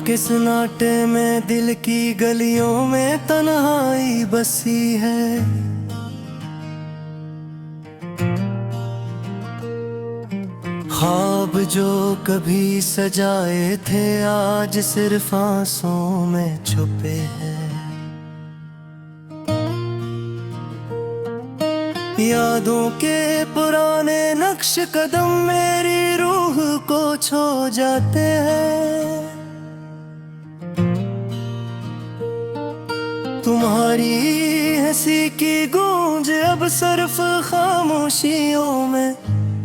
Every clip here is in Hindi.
किस नाटे में दिल की गलियों में तन्हाई बसी है। ख्वाब जो कभी सजाए थे आज सिर्फ आंसुओं में छुपे हैं। यादों के पुराने नक्श कदम मेरी रूह को छू जाते हैं। तुम्हारी हंसी की गूंज अब सिर्फ खामोशियों में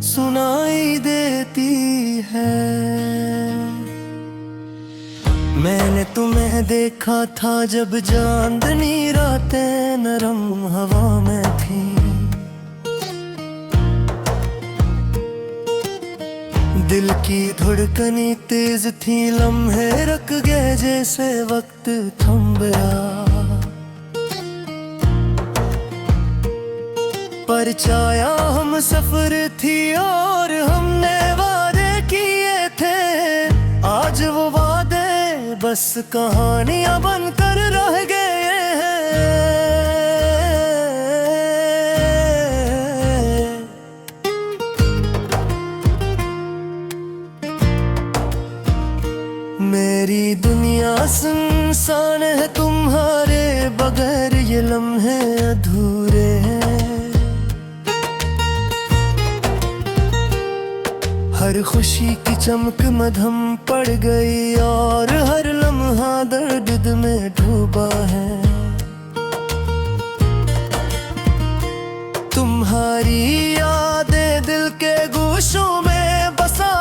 सुनाई देती है। मैंने तुम्हें देखा था जब चांदनी रातें नरम हवा में थी। दिल की धड़कनी तेज थी, लम्हे रुक गए जैसे वक्त थम गया। पर छाया हम सफर थी और हमने वादे किए थे। आज वो वादे बस कहानियां बनकर रह गए हैं। मेरी दुनिया सुनसान है तुम्हारे बगैर, ये लम्हे अधूरे हैं। हर खुशी की चमक मधम पड़ गई और हर लम्हा दर्द में डूबा है। तुम्हारी यादें दिल के गोशों में बसा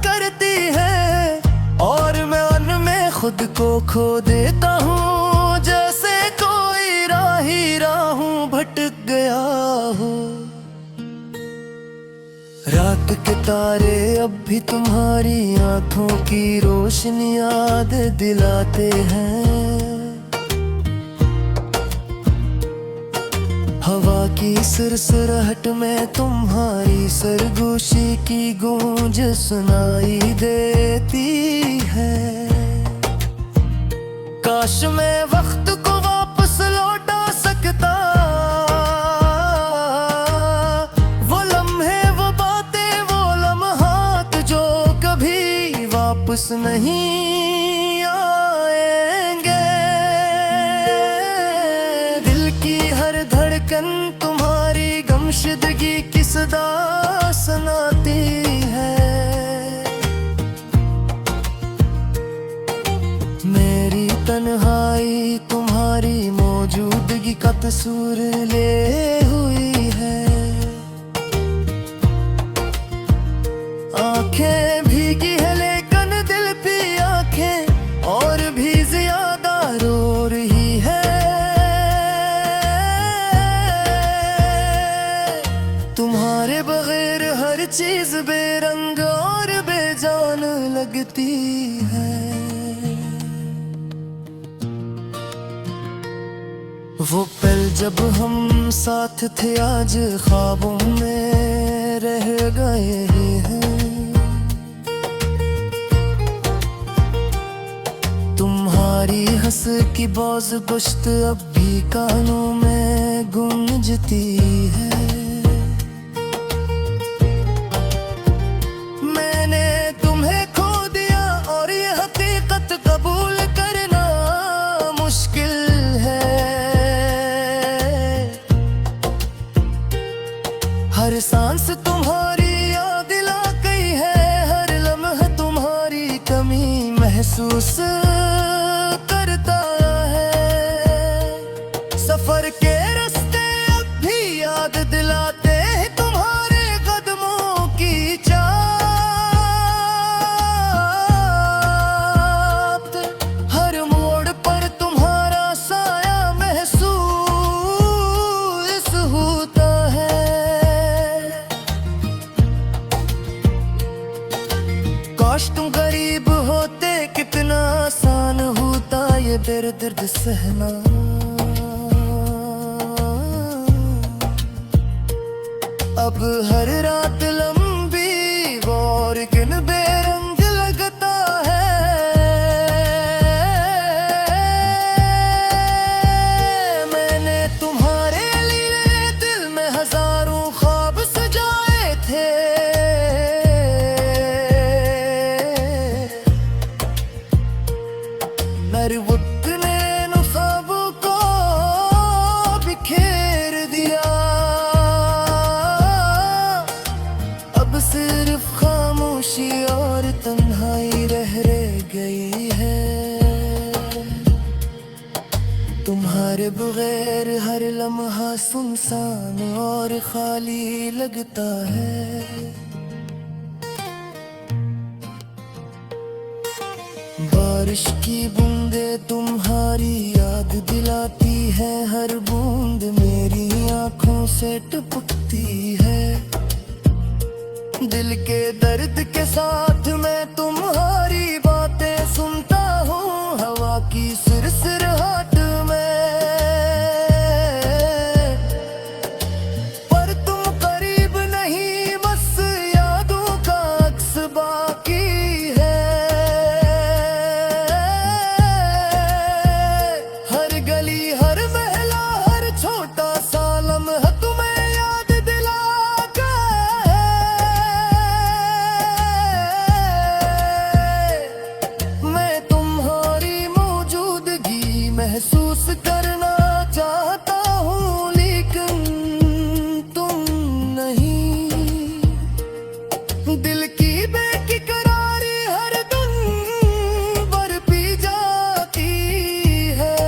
करती है और मैं उनमें खुद को खो देता हूँ, जैसे कोई राही राहों भटक गया हो। रात के तारे अब भी तुम्हारी आंखों की रोशनी याद दिलाते हैं। हवा की सुरसुराहट में तुम्हारी सरगोशी की गूंज सुनाई देती है। काश मैं वक्त को वापस लौटा सकता, वापस नहीं आएंगे। दिल की हर धड़कन तुम्हारी गमशुदगी की सदा सुनाती है। मेरी तन्हाई तुम्हारी मौजूदगी का तस्वीर ले हुई है। आंखें भीगी है लेकिन दिल पे आंखें और भी ज्यादा रो रही है। तुम्हारे बगैर हर चीज बेरंग और बेजान लगती है। वो पल जब हम साथ थे आज ख्वाबों में रह गए हैं। तुम्हारी हंस की बाज गुश्त अब भी कानों में गूंजती है। मैंने तुम्हें खो दिया और ये हकीकत कबूल करना मुश्किल है। हर सांस तुम्हारी याद दिला गई है, हर लम्हा तुम्हारी कमी महसूस करता है। सफर के रास्ते अब भी याद दिलाते हैं तुम्हारे कदमों की चाहत। हर मोड़ पर तुम्हारा साया महसूस होता है। काश तुम करीब होते कितना आसान होता ये दर्द सहना। अब हर रात लंबी और किन बेरंग लगता है। तुम्हारे बगैर हर लम्हा सुनसान और खाली लगता है। बारिश की बूंदे तुम्हारी याद दिलाती है, हर बूंद मेरी आंखों से टपकती है। दिल के दर्द के साथ मैं तुम्हारी बातें सुनता हूँ, हवा की सिरसिराहट में। पर तुम करीब नहीं, बस यादों का अक्स बाकी है। हर गली, हर महला, हर छोटा सा लम्हा तुम्हें याद दिलाता है। मैं तुम्हारी मौजूदगी महसूस करना चाहता हूँ, लेकिन तुम नहीं। दिल की बेकरारी हर दिन बरपी जाती है।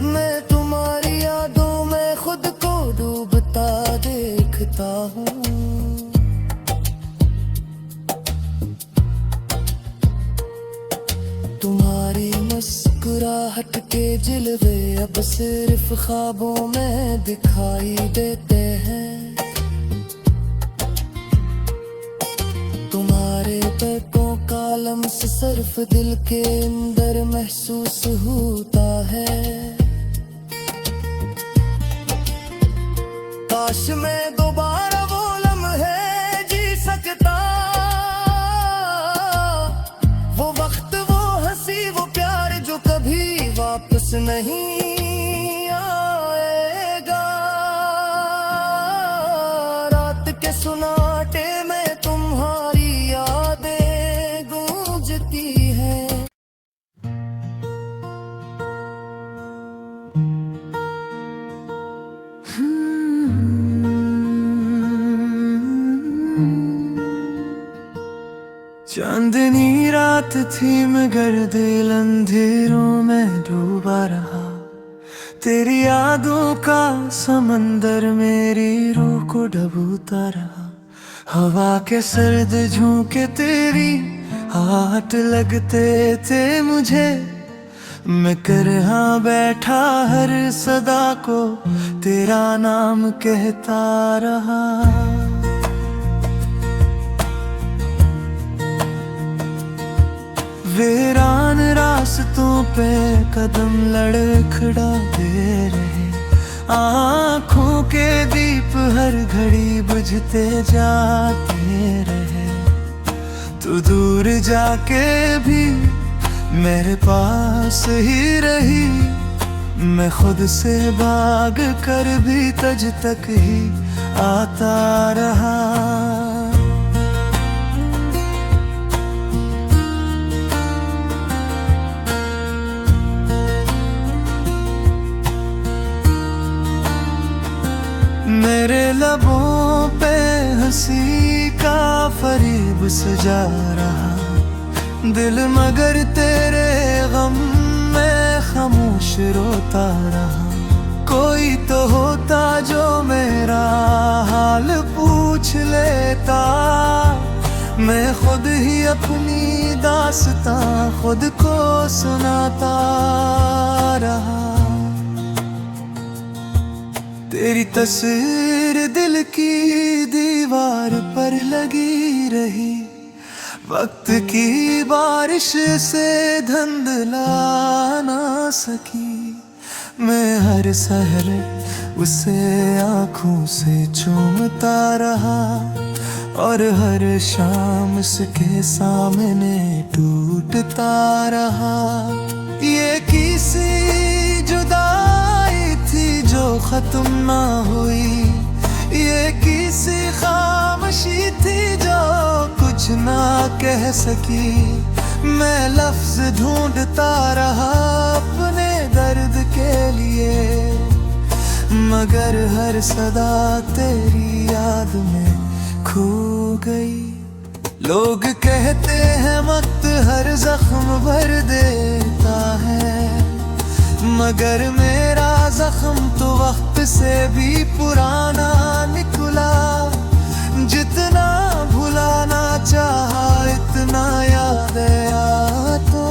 मैं तुम्हारी यादों में खुद को डूबता देखता हूँ। तुम्हारी मुस्कुराहट के जिलवे अब सिर्फ ख्वाबों में दिखाई देते हैं। तुम्हारे पैरों का लम्स सिर्फ दिल के अंदर महसूस होता है। काश मैं दोबारा वो लम्हे जी सकता, वो वक्त, वो हंसी, वो प्यार जो कभी वापस नहीं आएगा। रात के सुनाटे में तुम्हारी यादें गूंजती हैं। चांदनी रात थी मगर दिल अंधेरों में डूबा रहा। तेरी यादों का समंदर मेरी रूह को डूबता रहा। हवा के सर्द झोंके तेरी हाथ लगते थे मुझे। मैं कर हाँ बैठा हर सदा को तेरा नाम कहता रहा। वीरान रास्तों पे कदम लड़खड़ाते रहे। आँखों के दीप हर घड़ी बुझते जाते रहे। तू दूर जाके भी मेरे पास ही रही। मैं खुद से भाग कर भी तुझ तक ही आता रहा। मेरे लबों पे हंसी का फरीब सजा रहा दिल, मगर तेरे गम में खामोश रोता रहा। कोई तो होता जो मेरा हाल पूछ लेता। मैं खुद ही अपनी दास्तां खुद को सुनाता रहा। तेरी तस्वीर दिल की दीवार पर लगी रही। वक्त की बारिश से धुंधला ना सकी। मैं हर सहर उसे आँखों से चूमता रहा और हर शाम उसके सामने टूटता रहा। ये किसी जुदाई थी जो खत्म ना हुई। ये किसी खामोशी थी जो कुछ ना कह सकी। मैं लफ्ज ढूंढता रहा अपने दर्द के लिए, मगर हर सदा तेरी याद में खो गई। लोग कहते हैं वक्त हर जख्म भर दे, मगर मेरा जख्म तो वक्त से भी पुराना निकला। जितना भुलाना चाहा इतना याद आया तो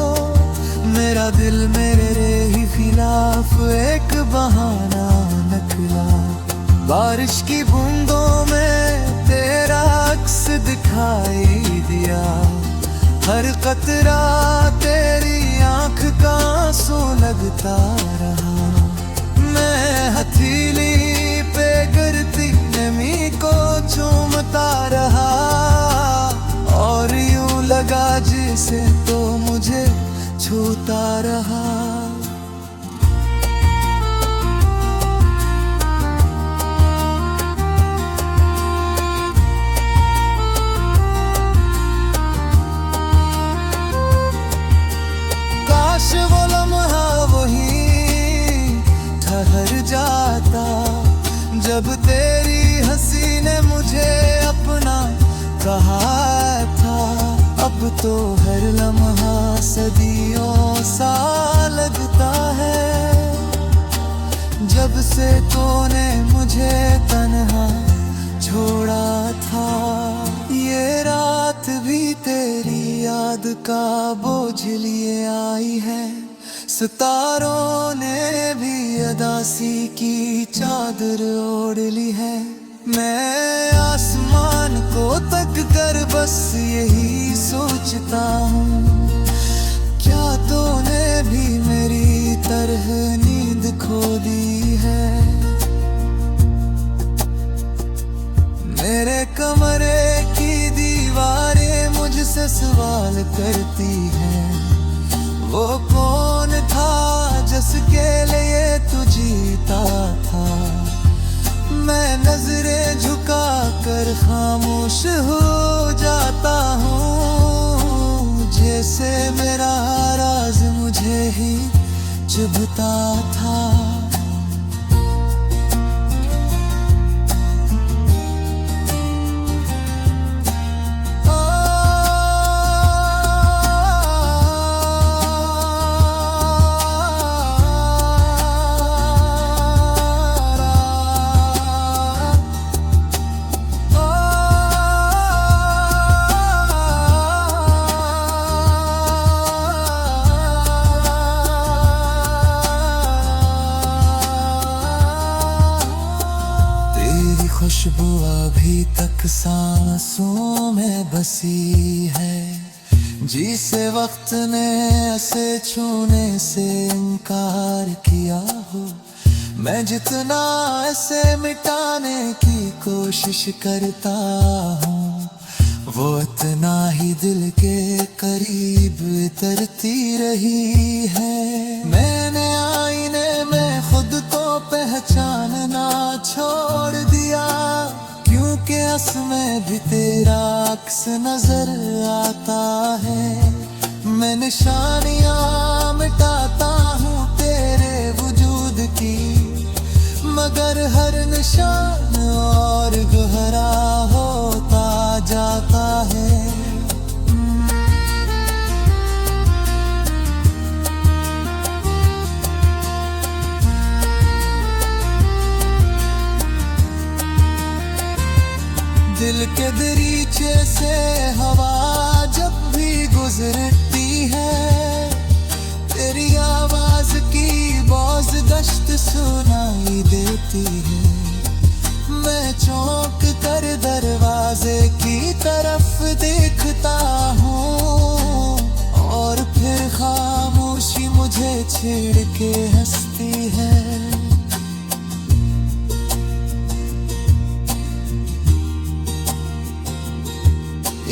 मेरा दिल मेरे ही खिलाफ एक बहाना निकला। बारिश की बूंदों में तेरा अक्स दिखाई दिया, हर कतरा तेरी आंख का आंसू लगता रहा। मैं हथेली पे गिरती नमी को चूमता रहा और यूं लगा जैसे तो मुझे छूता रहा। काश वो लम्हा वही ठहर जाता जब तेरी हंसी ने मुझे अपना कहा था। अब तो हर लम्हा सदियों सा लगता है, जब से तूने मुझे तन्हा छोड़ा था। ये रात भी तेरी याद का बोझ लिए आई है, सितारों ने भी अदासी की चादर ओढ़ ली है। मैं आसमान को तक कर बस यही सोचता हूँ, क्या तूने भी मेरी तरह नींद खो दी है। मेरे कमरे की दीवारें मुझसे सवाल करती हैं, वो कौन था जिसके लिए तू जीता था। मैं नजरें झुका कर खामोश हो जाता हूँ, जैसे मेरा राज मुझे ही चुभता था। खुशबू अभी तक सांसों में बसी है, जिसे वक्त ने ऐसे छूने से इनकार किया हो। मैं जितना ऐसे मिटाने की कोशिश करता हूँ, वो इतना ही दिल के करीब उतरती रही है। मैंने आईने में खुद को पहचानना छोड़ दिया, क्योंकि असमें भी तेरा अक्स नजर आता है। मैं निशानियां मिटाता हूँ तेरे वजूद की, मगर हर निशान और गहरा होता जाता है। दिल के दरीचे से हवा जब भी गुजरती है, तेरी आवाज की बाज गश्त सुनाई देती है। मैं चौंक कर दरवाजे की तरफ देखता हूँ, और फिर खामोशी मुझे छेड़ के हंसती है।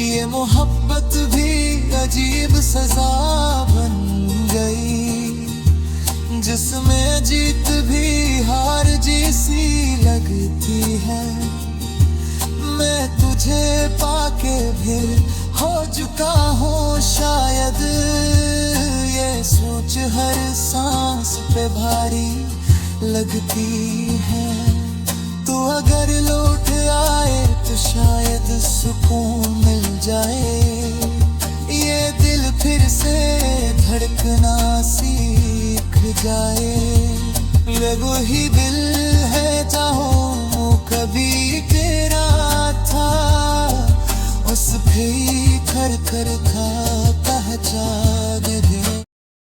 ये मोहब्बत भी अजीब सजा बन गई, जिसमें जीत भी हार जैसी लगती है। मैं तुझे पाके भी हो चुका हूँ शायद, ये सोच हर सांस पे भारी लगती है। तू अगर लौट आए तो शायद सुकून मिल जाए, ये दिल फिर से धड़कना सीख जाए। ये वही दिल है चाहो कभी तेरा था, उस भी थर थर था पहचान।